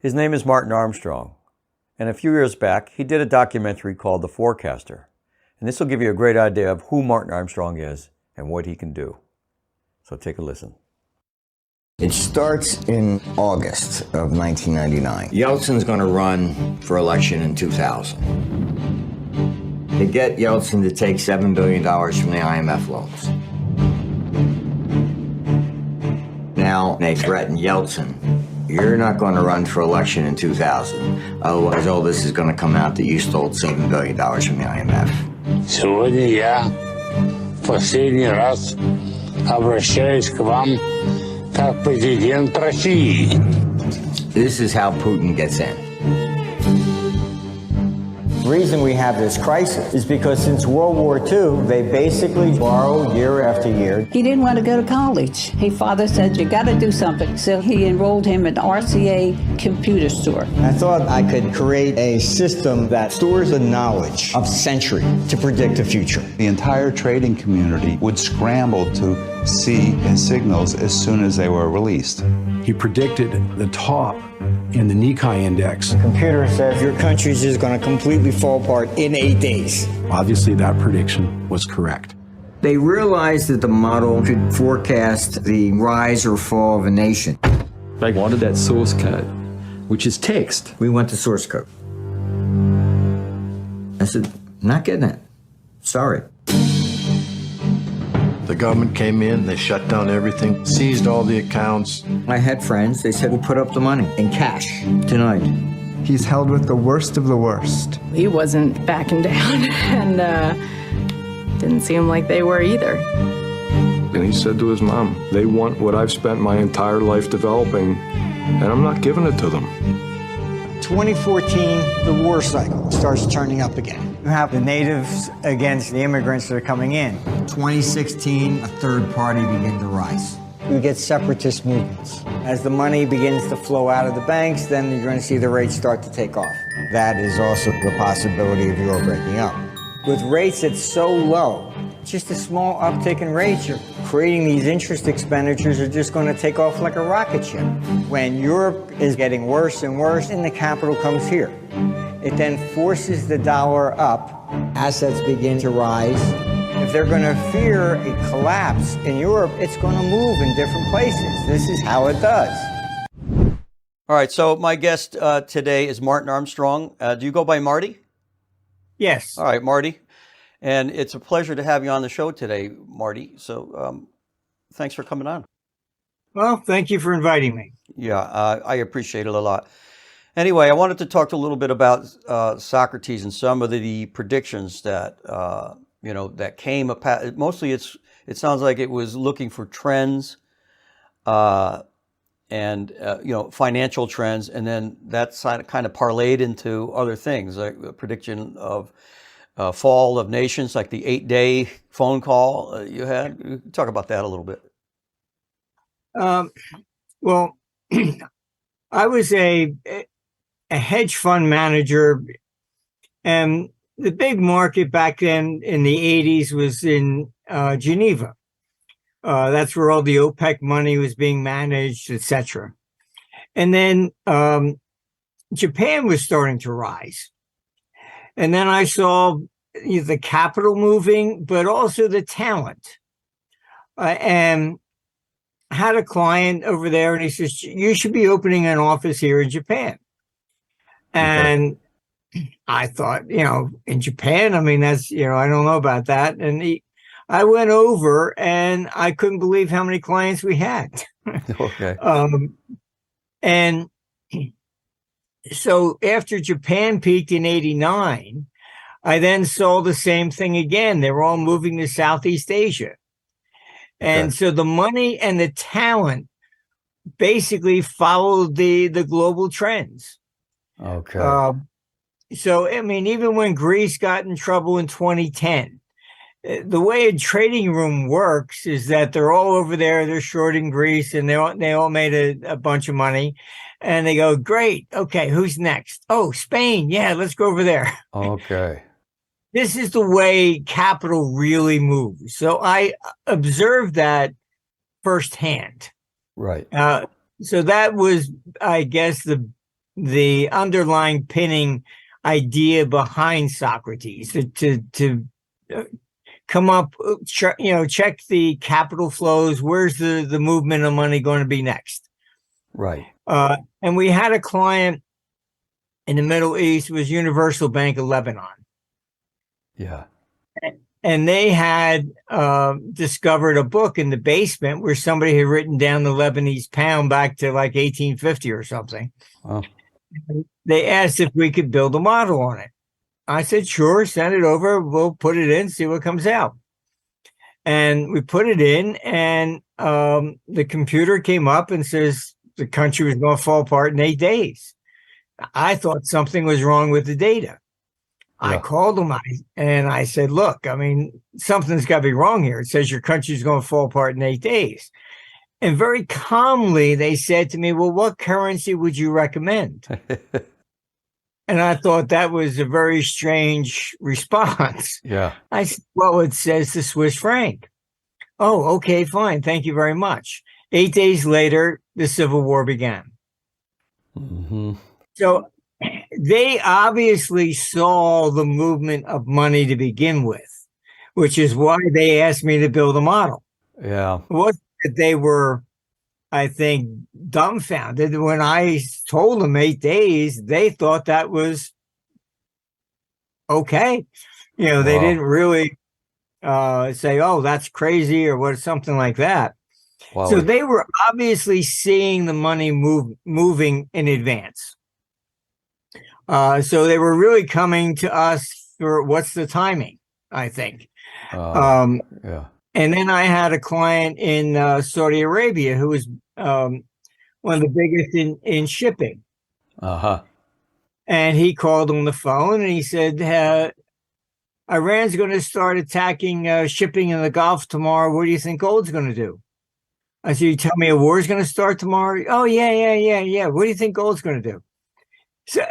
His name is Martin Armstrong. And a few years back, he did a documentary called The Forecaster. And this will give you a great idea of who Martin Armstrong is and what he can do. So take a listen. It starts in August of 1999. Yeltsin's going to run for election in 2000. They get Yeltsin to take $7 billion from the IMF loans. Now they threaten Yeltsin. You're not going to run for election in 2000. Otherwise, all this is going to come out that you stole $7 billion from the IMF. Сегодня я последний раз обращаюсь к вам как президент России. This is how Putin gets in. The reason we have this crisis is because since World War II, they basically borrow year after year. He didn't want to go to college. His father said, you got to do something. So he enrolled him at RCA Computer Store. I thought I could create a system that stores the knowledge of century to predict the future. The entire trading community would scramble to see his signals as soon as they were released. He predicted the top in the Nikkei index. The computer says your country is just going to completely fall apart in 8 days. Obviously, that prediction was correct. They realized that the model could forecast the rise or fall of a nation. I wanted that source code, which is text. We want the source code. I said, not getting it. Sorry. The government came in, they shut down everything, seized all the accounts. I had friends, they said, we'll put up the money in cash tonight. He's held with the worst of the worst. He wasn't backing down, and didn't seem like they were either. And he said to his mom, they want what I've spent my entire life developing, and I'm not giving it to them. 2014, the war cycle starts turning up again. You have the natives against the immigrants that are coming in. 2016, a third party began to rise. You get separatist movements. As the money begins to flow out of the banks, then you're going to see the rates start to take off. That is also the possibility of Europe breaking up. With rates that's so low, just a small uptick in rates, you're creating these interest expenditures are just going to take off like a rocket ship. When Europe is getting worse and worse, and the capital comes here. It then forces the dollar up. Assets begin to rise. If they're going to fear a collapse in Europe, it's going to move in different places. This is how it does. All right, so my guest today is Martin Armstrong. Do you go by Marty? Yes. All right, Marty. And it's a pleasure to have you on the show today, Marty. So thanks for coming on. Well, thank you for inviting me. Yeah, I appreciate it a lot. Anyway, I wanted to talk a little bit about Socrates and some of the predictions that that came up. Mostly, it sounds like it was looking for trends, and financial trends, and then that kind of parlayed into other things, like the prediction of fall of nations, like the 8-day phone call you had. Talk about that a little bit. Well, I was a hedge fund manager, and the big market back then in the 80s was in Geneva. That's where all the OPEC money was being managed, etc. And then Japan was starting to rise. And then I saw the capital moving, but also the talent. And I had a client over there, and he says, you should be opening an office here in Japan. And I thought, in Japan, I mean, that's, I don't know about that. And I went over, and I couldn't believe how many clients we had. Okay. And so after Japan peaked in 89, I then saw the same thing again. They were all moving to Southeast Asia. And so the money and the talent basically followed the global trends. Okay. So, I mean, even when Greece got in trouble in 2010, the way a trading room works is that they're all over there, they're shorting Greece, and they all made a bunch of money. And they go, great, okay, who's next? Oh, Spain, yeah, let's go over there. Okay. This is the way capital really moves. So I observed that firsthand. Right. So that was, I guess, the the underlying pinning idea behind Socrates to come up, check the capital flows. Where's the movement of money going to be next? Right. And we had a client in the Middle East, was Universal Bank of Lebanon. Yeah. And they had discovered a book in the basement where somebody had written down the Lebanese pound back to like 1850 or something. Oh. They asked if we could build a model on it. I said, sure, send it over. We'll put it in, see what comes out. And we put it in, and the computer came up and says the country was going to fall apart in 8 days. I thought something was wrong with the data. Yeah. I called them and I said, look, I mean, something's got to be wrong here. It says your country's going to fall apart in 8 days. And very calmly, they said to me, well, what currency would you recommend? And I thought that was a very strange response. Yeah. I said, well, it says the Swiss franc. Oh, okay, fine. Thank you very much. 8 days later, the Civil War began. Mm-hmm. So they obviously saw the movement of money to begin with, which is why they asked me to build a model. Yeah. It wasn't that they were, I think, dumbfounded. When I told them 8 days, they thought that was okay. You know, they didn't really say, oh, that's crazy or what, something like that. Wow. So they were obviously seeing the money moving in advance. So they were really coming to us for what's the timing, I think. Yeah. And then I had a client in Saudi Arabia who was one of the biggest in shipping. Uh-huh. And he called on the phone and he said, Iran's going to start attacking shipping in the Gulf tomorrow. What do you think gold's going to do? I said, you tell me a war is going to start tomorrow? Oh, yeah. What do you think gold's going to do? So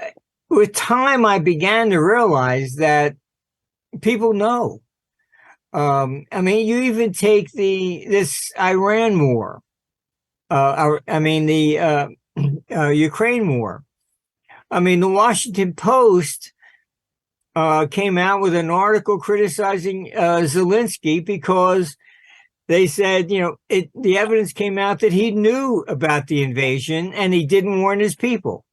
with time, I began to realize that people know. I mean, you even take this Iran war, the Ukraine war. I mean, the Washington Post came out with an article criticizing Zelensky because they said, the evidence came out that he knew about the invasion and he didn't warn his people.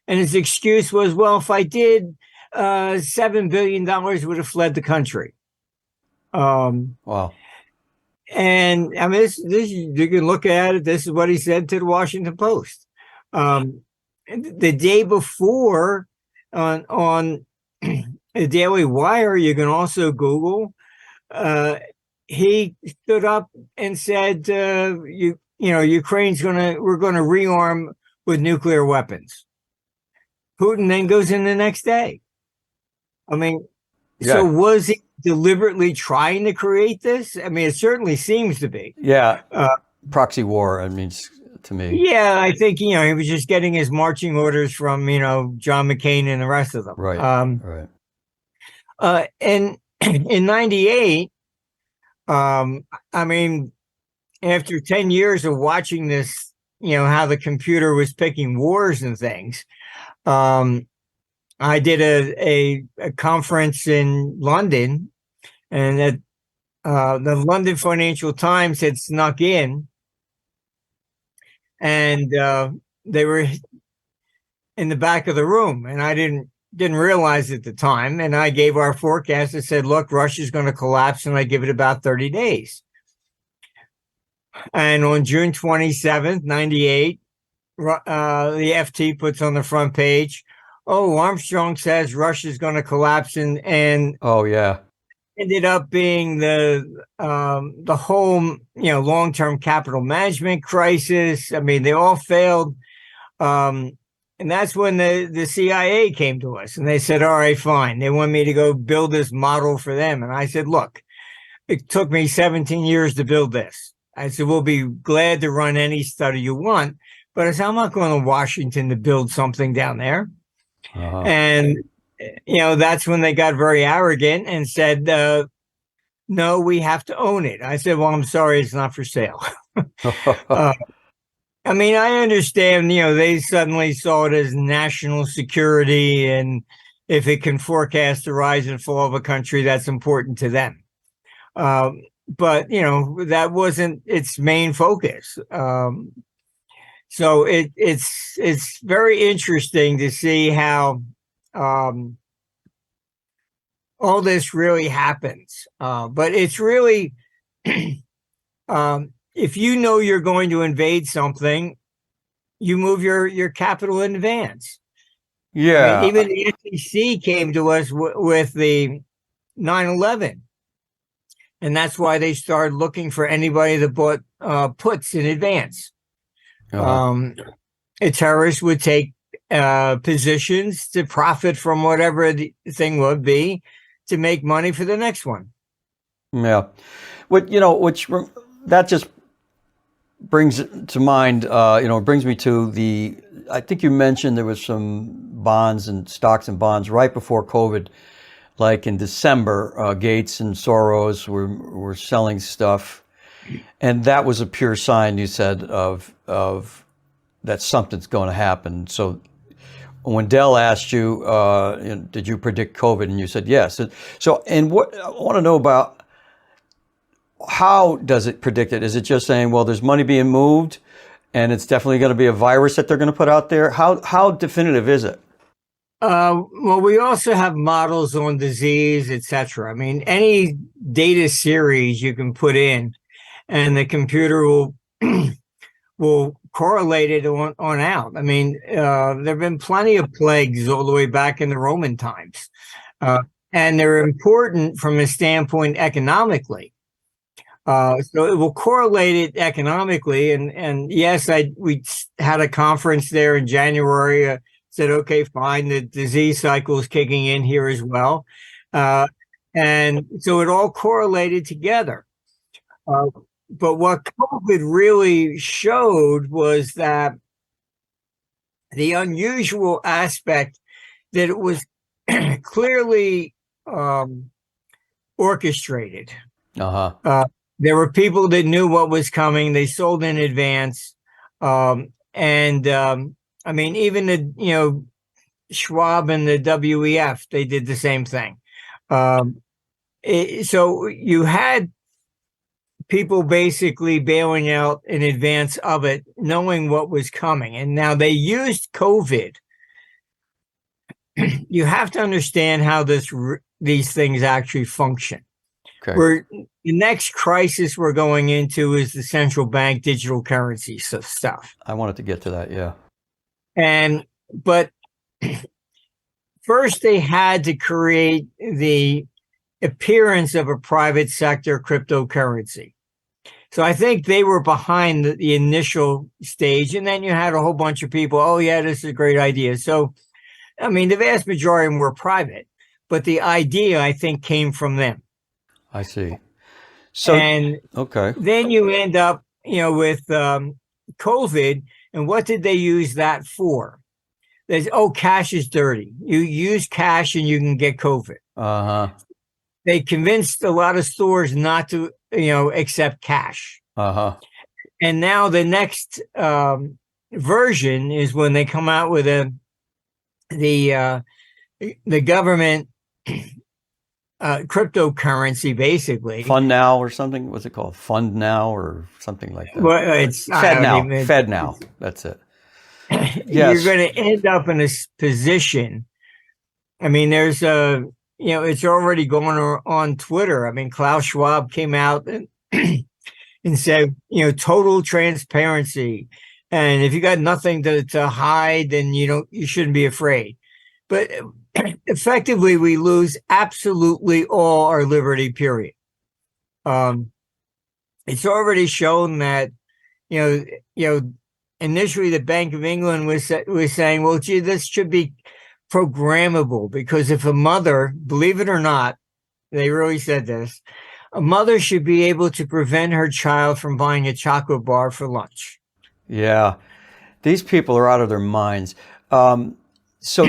And his excuse was, well, if I did, $7 billion would have fled the country. Wow. And I mean, this you can look at it. This is what he said to the Washington Post. The day before on the Daily Wire, you can also Google, he stood up and said, Ukraine's we're going to rearm with nuclear weapons. Putin then goes in the next day. I mean, yeah. So was he deliberately trying to create this? I mean, it certainly seems to be. Yeah. Proxy war, I mean, to me. Yeah, I think, he was just getting his marching orders from, John McCain and the rest of them. Right. Right. And in 98, I mean, after 10 years of watching this, how the computer was picking wars and things, I did a conference in London, and the London Financial Times had snuck in, and they were in the back of the room, and I didn't realize at the time. And I gave our forecast and said, look, Russia's going to collapse, and I give it about 30 days. And on June 27th, 98, the FT puts on the front page, oh, Armstrong says Russia's going to collapse, and oh yeah, ended up being the whole long-term capital management crisis. I mean, they all failed, and that's when the CIA came to us and they said, all right, fine. They want me to go build this model for them, and I said, look, it took me 17 years to build this. I said, we'll be glad to run any study you want, but I said, I'm not going to Washington to build something down there. Uh-huh. And, that's when they got very arrogant and said, no, we have to own it. I said, well, I'm sorry, it's not for sale. I mean, I understand, they suddenly saw it as national security, and if it can forecast the rise and fall of a country, that's important to them. But, that wasn't its main focus. So it's very interesting to see how all this really happens. But it's really, if you know you're going to invade something, you move your capital in advance. Yeah. I mean, even the SEC came to us with the 9/11. And that's why they started looking for anybody that bought puts in advance. A terrorist would take positions to profit from whatever the thing would be to make money for the next one. Yeah. Which that just brings to mind, brings me to I think you mentioned there was some bonds and stocks and bonds right before COVID, like in December, Gates and Soros were selling stuff. And that was a pure sign, you said, of that something's going to happen. So when Dell asked you, did you predict COVID? And you said yes. So, and what I want to know about, how does it predict it? Is it just saying, well, there's money being moved and it's definitely going to be a virus that they're going to put out there? How definitive is it? Well, we also have models on disease, etc. I mean, any data series you can put in, and the computer will correlate it on out. I mean, there have been plenty of plagues all the way back in the Roman times, and they're important from a standpoint economically. So it will correlate it economically, and yes, we had a conference there in January. Said, okay, fine, the disease cycle is kicking in here as well. And so it all correlated together. But what COVID really showed was that the unusual aspect that it was clearly orchestrated. There were people that knew what was coming. They sold in advance. I mean, even the, Schwab and the WEF, they did the same thing. So you had people basically bailing out in advance of it, knowing what was coming. And now they used COVID. You have to understand how these things actually function. Okay. The next crisis we're going into is the central bank digital currency stuff. I wanted to get to that, yeah. But first they had to create the appearance of a private sector cryptocurrency. So I think they were behind the initial stage, and then you had a whole bunch of people, oh yeah, this is a great idea. So, I mean, the vast majority of them were private, but the idea, I think, came from them. I see. So, okay. Then you end up, with COVID. And what did they use that for? Cash is dirty. You use cash and you can get COVID. They convinced a lot of stores not to, accept cash. And now the next version is when they come out with the government cryptocurrency, basically. Fund Now or something? What's it called? Fund Now or something like that? Well, it's Fed Now. That's it. Yes. You're going to end up in a position. I mean, there's it's already going on Twitter. I mean, Klaus Schwab came out and said, total transparency. And if you got nothing to hide, then you shouldn't be afraid. But effectively, we lose absolutely all our liberty, period. It's already shown that, initially the Bank of England was saying, well, gee, this should be programmable, because if a mother, believe it or not, they really said this, a mother should be able to prevent her child from buying a chocolate bar for lunch. Yeah. These people are out of their minds. So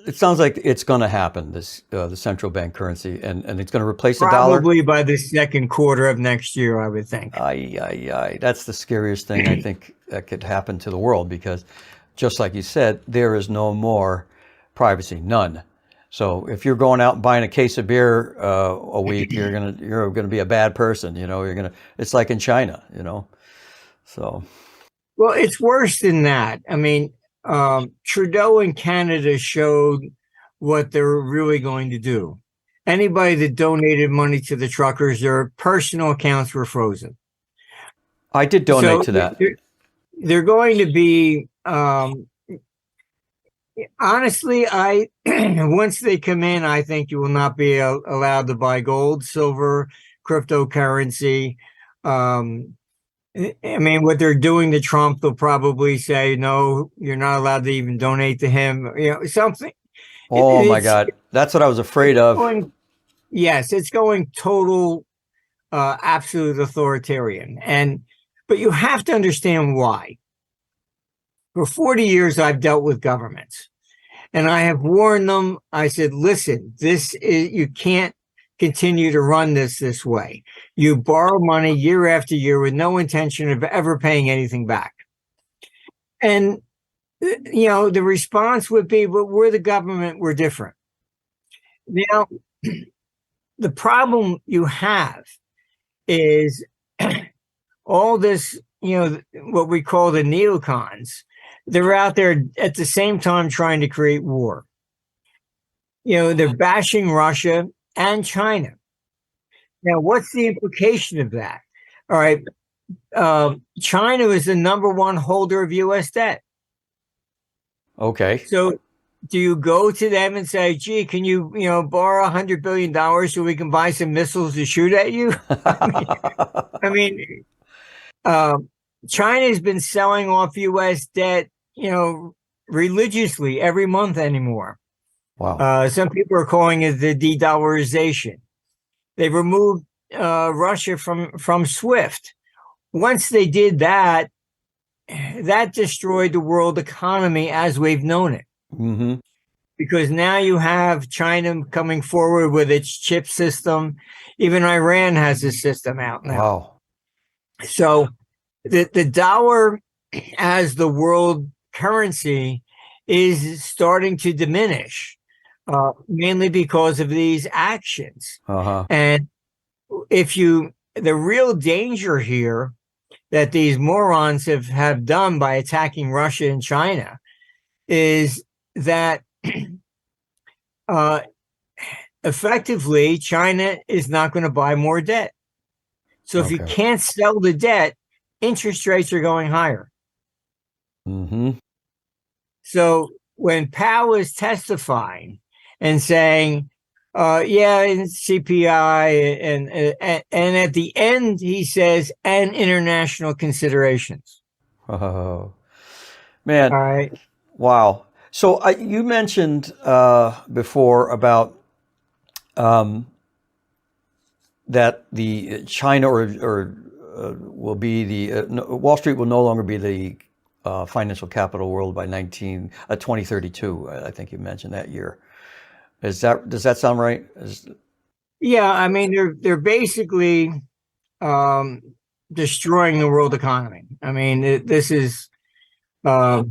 it sounds like it's going to happen. This the central bank currency, and it's going to replace the dollar. Probably by the second quarter of next year, I would think. That's the scariest thing I think that could happen to the world, because just like you said, there is no more privacy, none. So if you're going out and buying a case of beer a week, you're gonna be a bad person. It's like in China, So, well, it's worse than that. I mean, Trudeau in Canada showed what they're really going to do. Anybody that donated money to the truckers, their personal accounts were frozen. I did donate to that. They're going to be, honestly, once they come in, I think you will not be allowed to buy gold, silver, cryptocurrency. I mean, what they're doing to Trump, they'll probably say, no, you're not allowed to even donate to him, something. Oh my God. That's what I was afraid of. Yes, it's going total, absolute authoritarian. But you have to understand why. For 40 years, I've dealt with governments, and I have warned them. I said, listen, you can't continue to run this way. You borrow money year after year with no intention of ever paying anything back. And, the response would be, but we're the government, we're different. Now, the problem you have is all this, what we call the neocons, they're out there at the same time trying to create war. They're bashing Russia and China. Now, what's the implication of that? All right. China is the number one holder of U.S. debt. Okay. So do you go to them and say, gee, can you, borrow $100 billion so we can buy some missiles to shoot at you? I mean, China has been selling off U.S. debt, religiously every month anymore. Wow. Some people are calling it the de-dollarization. They removed Russia from SWIFT. Once they did that, that destroyed the world economy as we've known it. Mm-hmm. Because now you have China coming forward with its chip system. Even Iran has a system out now. Wow. So the dollar as the world currency is starting to diminish, mainly because of these actions. Uh-huh. And the real danger here that these morons have done by attacking Russia and China is that effectively China is not going to buy more debt. So if you can't sell the debt, interest rates are going higher. Mm-hmm. So when Powell is testifying and saying, it's CPI, and at the end he says, and international considerations. Oh, man. All right. Wow. So you mentioned before about that the China will be Wall Street will no longer be the financial capital world by 2032. I think you mentioned that year. Does that sound right? Yeah, I mean they're basically destroying the world economy. I mean this is wow.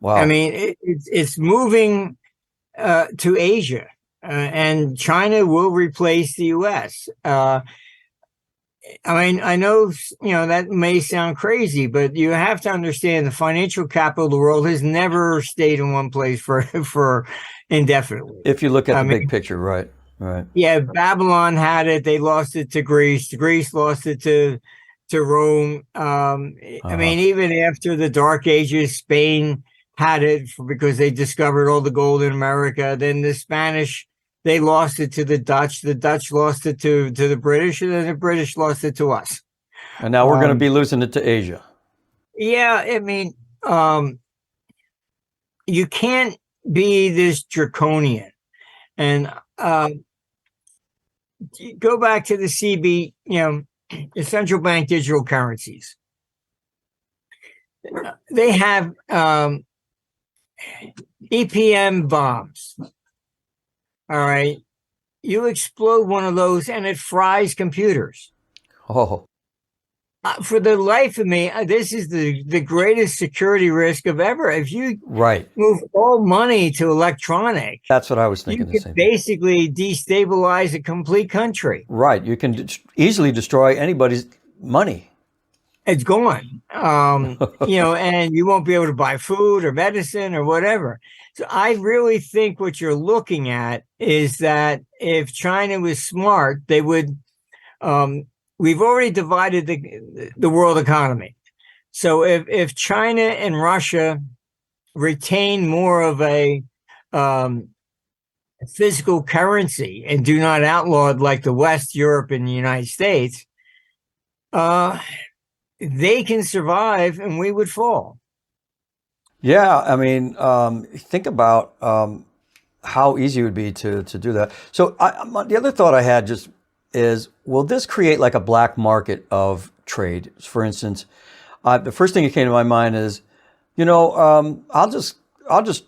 I mean it's moving to Asia, and China will replace the U.S. I mean, I know, that may sound crazy, but you have to understand the financial capital of the world has never stayed in one place for indefinitely. If you look at the big picture, right. Yeah, Babylon had it. They lost it to Greece. Greece lost it to Rome. I mean, even after the Dark Ages, Spain had it because they discovered all the gold in America. Then the Spanish, they lost it to the Dutch. The Dutch lost it to the British, and then the British lost it to us. And now we're going to be losing it to Asia. Yeah, I mean, you can't be this draconian. And go back to the CB, the central bank digital currencies. They have EPM bombs. All right. You explode one of those and it fries computers. Oh, For the life of me, this is the greatest security risk of ever. If you right. move all money to electronic, That's what I was you thinking. The can same thing. basically destabilize a complete country. Right. You can easily destroy anybody's money. It's gone. And you won't be able to buy food or medicine or whatever. So I really think what you're looking at is that if China was smart, they would. We've already divided the world economy. So if China and Russia retain more of a physical currency and do not outlaw it like the West, Europe, and the United States, they can survive and we would fall. Yeah, I mean, think about how easy it would be to do that. So the other thought I had just is, will this create like a black market of trade? For instance, the first thing that came to my mind is, I'll just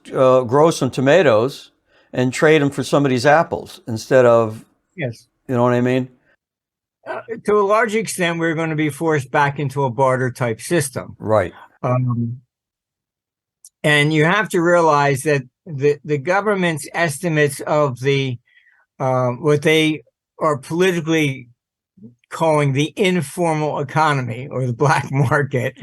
grow some tomatoes and trade them for somebody's apples instead of, yes, you know what I mean? To a large extent, we're going to be forced back into a barter type system. Right. And you have to realize that the government's estimates of the what they are politically calling the informal economy or the black market.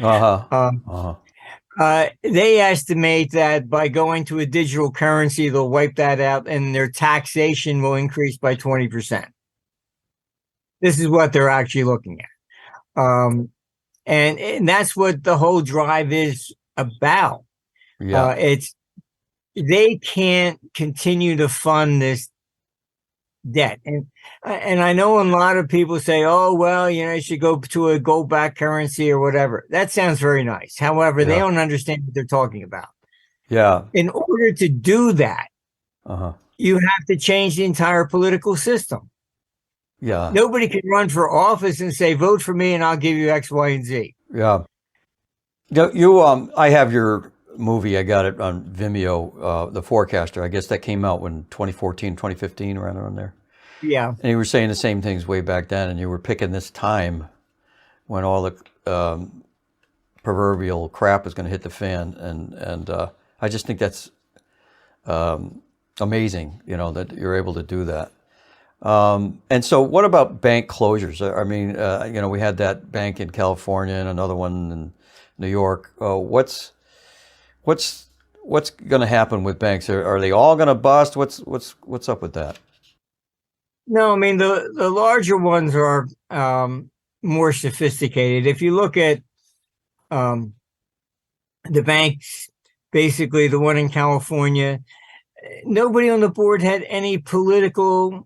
They estimate that by going to a digital currency, they'll wipe that out and their taxation will increase by 20%. This is what they're actually looking at. And that's what the whole drive is about. Yeah. They can't continue to fund this debt. And I know a lot of people say, oh, well, you should go to a gold-backed currency or whatever. That sounds very nice. However, they don't understand what they're talking about. Yeah. In order to do that, you have to change the entire political system. Yeah. Nobody can run for office and say, vote for me and I'll give you X, Y, and Z. Yeah. I have your movie. I got it on Vimeo, The Forecaster. I guess that came out when 2014, 2015, around there. Yeah. And you were saying the same things way back then, and you were picking this time when all the proverbial crap is going to hit the fan. And I just think that's amazing, that you're able to do that. And so what about bank closures? I mean, we had that bank in California and another one in New York. What's going to happen with banks? Are they all going to bust? What's up with that? No, I mean, the larger ones are more sophisticated. If you look at the banks, basically the one in California, nobody on the board had any political.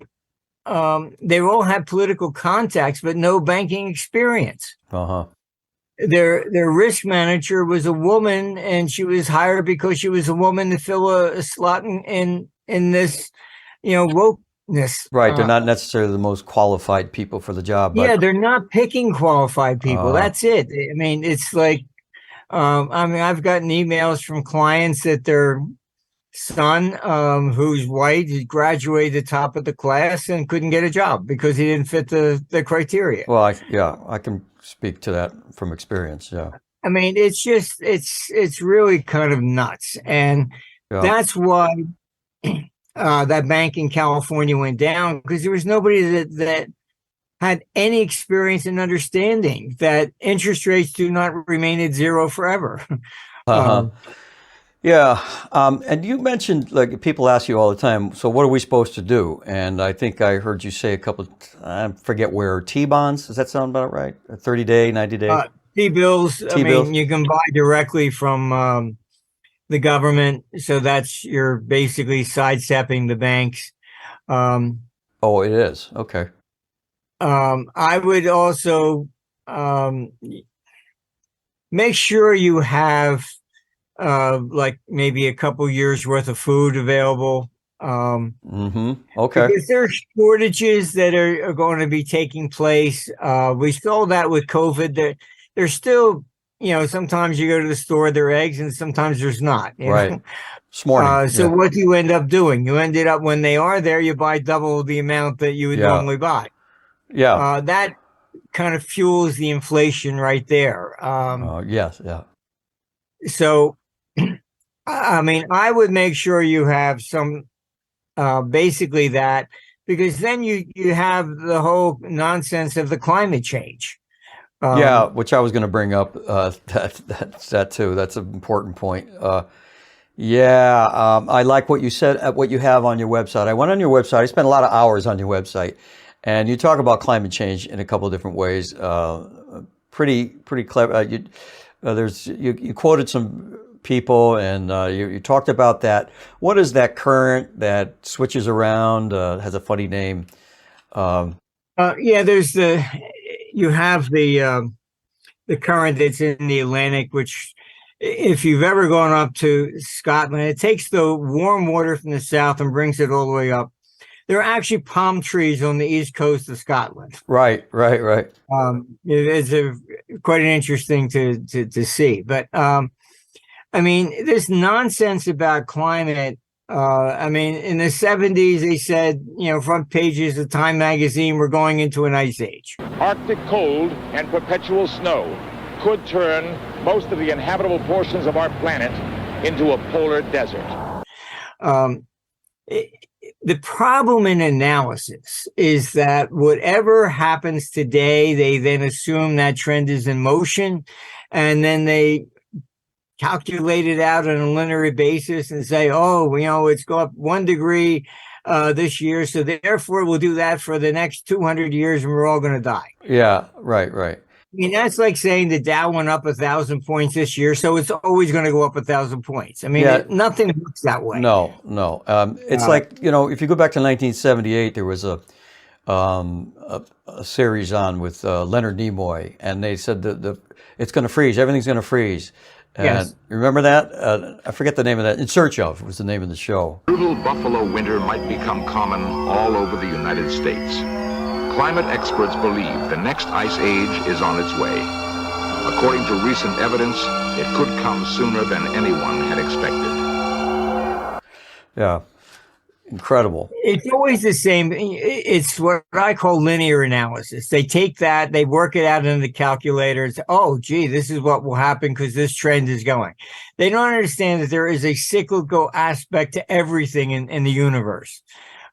They all had political contacts, but no banking experience. Their risk manager was a woman, and she was hired because she was a woman to fill a slot in this, wokeness. Right, they're not necessarily the most qualified people for the job. But... Yeah, they're not picking qualified people. That's it. I mean, it's like, I've gotten emails from clients that their son, who's white, he graduated the top of the class and couldn't get a job because he didn't fit the criteria. Well, I can speak to that from experience. Yeah. I mean, it's just, it's really kind of nuts. And that's why that bank in California went down, because there was nobody that had any experience in understanding that interest rates do not remain at zero forever. Yeah. And you mentioned, like, people ask you all the time, so what are we supposed to do? And I think I heard you say a couple, I forget where, T-bonds, does that sound about right? A 30-day, 90-day? T-bills. I mean, you can buy directly from the government. So you're basically sidestepping the banks. Oh, it is. Okay. I would also make sure you have like maybe a couple years worth of food available. Okay. Because there are shortages that are going to be taking place. We saw that with COVID. There's still sometimes you go to the store, there are eggs, and sometimes there's not. Right. This morning. So what do you end up doing? You ended up, when they are there, you buy double the amount that you would normally buy. Yeah. That kind of fuels the inflation right there. Yes. Yeah. So, I mean, I would make sure you have some, basically that, because then you have the whole nonsense of the climate change. Yeah, which I was going to bring up. That too. That's an important point. I like what you said. What you have on your website. I went on your website. I spent a lot of hours on your website, and you talk about climate change in a couple of different ways. Pretty clever. You quoted some people, and you talked about that. What is that current that switches around? Has a funny name. There's you have the current that's in the Atlantic, which, if you've ever gone up to Scotland, it takes the warm water from the south and brings it all the way up. There are actually palm trees on the east coast of Scotland. Right. It's quite an interesting to see. But I mean, this nonsense about climate. I mean, in the 70s, they said, front pages of Time magazine, we're going into an ice age. Arctic cold and perpetual snow could turn most of the inhabitable portions of our planet into a polar desert. The problem in analysis is that whatever happens today, they then assume that trend is in motion, and then they calculate it out on a linear basis and say, it's go up 1 degree this year, so therefore we'll do that for the next 200 years and we're all going to die. Yeah, right. I mean, that's like saying the Dow went up 1,000 points this year, so it's always going to go up 1,000 points. I mean, nothing works that way. No. It's like, if you go back to 1978, there was a series on with Leonard Nimoy, and they said that it's going to freeze. Everything's going to freeze. Yes. Remember that? I forget the name of that. In Search Of was the name of the show. Brutal buffalo winter might become common all over the United States. Climate experts believe the next ice age is on its way. According to recent evidence, it could come sooner than anyone had expected. Yeah. Incredible. It's always the same. It's what I call linear analysis. They take that, they work it out in the calculator and say, this is what will happen because this trend is going. They don't understand that there is a cyclical aspect to everything in the universe.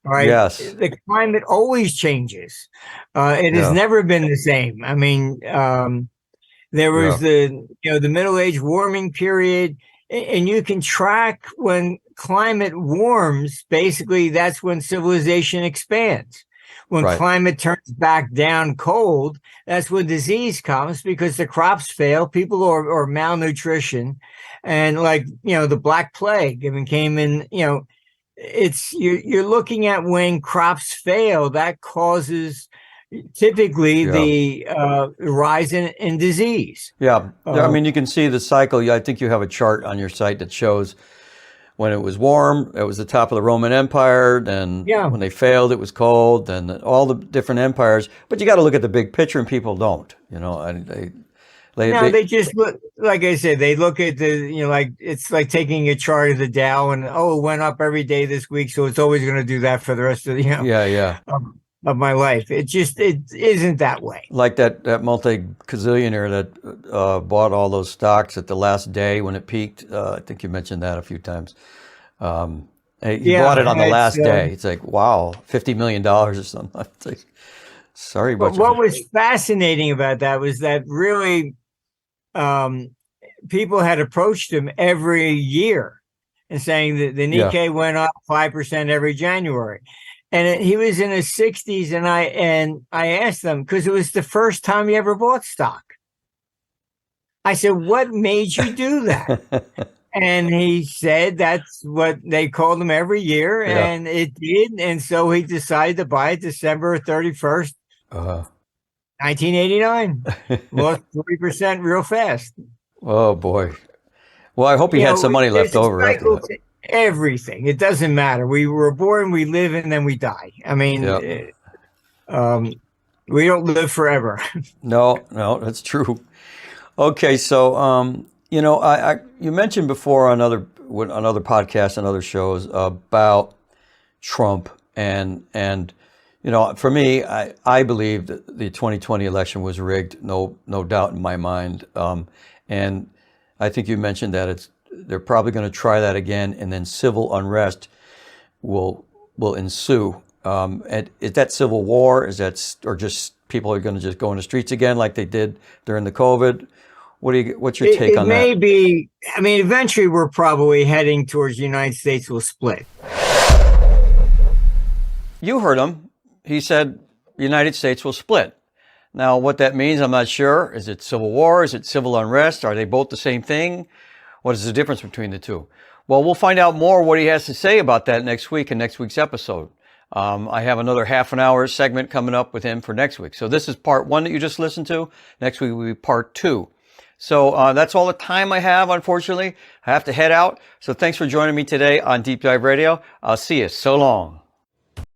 All right. Yes. The climate always changes. It has never been the same. I mean, there was the Middle Age warming period, and you can track when climate warms. Basically, that's when civilization expands. When climate turns back down cold, that's when disease comes because the crops fail, people are malnutrition, and the Black Plague came in. It's you're looking at when crops fail, that causes typically the rise in disease. I mean, you can see the cycle. I think you have a chart on your site that shows when it was warm, it was the top of the Roman Empire. Then when they failed, it was cold. Then all the different empires. But you got to look at the big picture, and people don't. They just look, like I said, they look at it's like taking a chart of the Dow and it went up every day this week, so it's always going to do that for the rest of the of my life. It isn't that way. Like that multi-gazillionaire that bought all those stocks at the last day when it peaked. I think you mentioned that a few times. He bought it on the last day. It's like, wow, $50 million or something. It's like, sorry about what was fascinating about that was that really people had approached him every year and saying that the Nikkei went up 5% every January. And he was in his 60s, and I asked them, because it was the first time he ever bought stock. I said, what made you do that? And he said that's what they called him every year, and it did. And so he decided to buy it December 31st, 1989. Lost 40% real fast. Oh, boy. Well, I hope he had some money left over after that. Everything. It doesn't matter. We were born, we live, and then we die. I mean, we don't live forever. No, that's true. Okay, so you mentioned before on other podcasts and other shows about Trump and for me, I believe that the 2020 election was rigged, no doubt in my mind. And I think you mentioned that they're probably going to try that again, and then civil unrest will ensue. And is that civil war? Or just people are going to just go in the streets again like they did during the COVID? What's your take on that? It may be. I mean, eventually we're probably heading towards the United States will split. You heard him. He said the United States will split. Now, what that means, I'm not sure. Is it civil war? Is it civil unrest? Are they both the same thing? What is the difference between the two? Well, we'll find out more what he has to say about that next week in next week's episode. I have another half an hour segment coming up with him for next week. So this is part 1 that you just listened to. Next week will be part 2. So that's all the time I have, unfortunately. I have to head out. So thanks for joining me today on Deep Dive Radio. I'll see you. So long.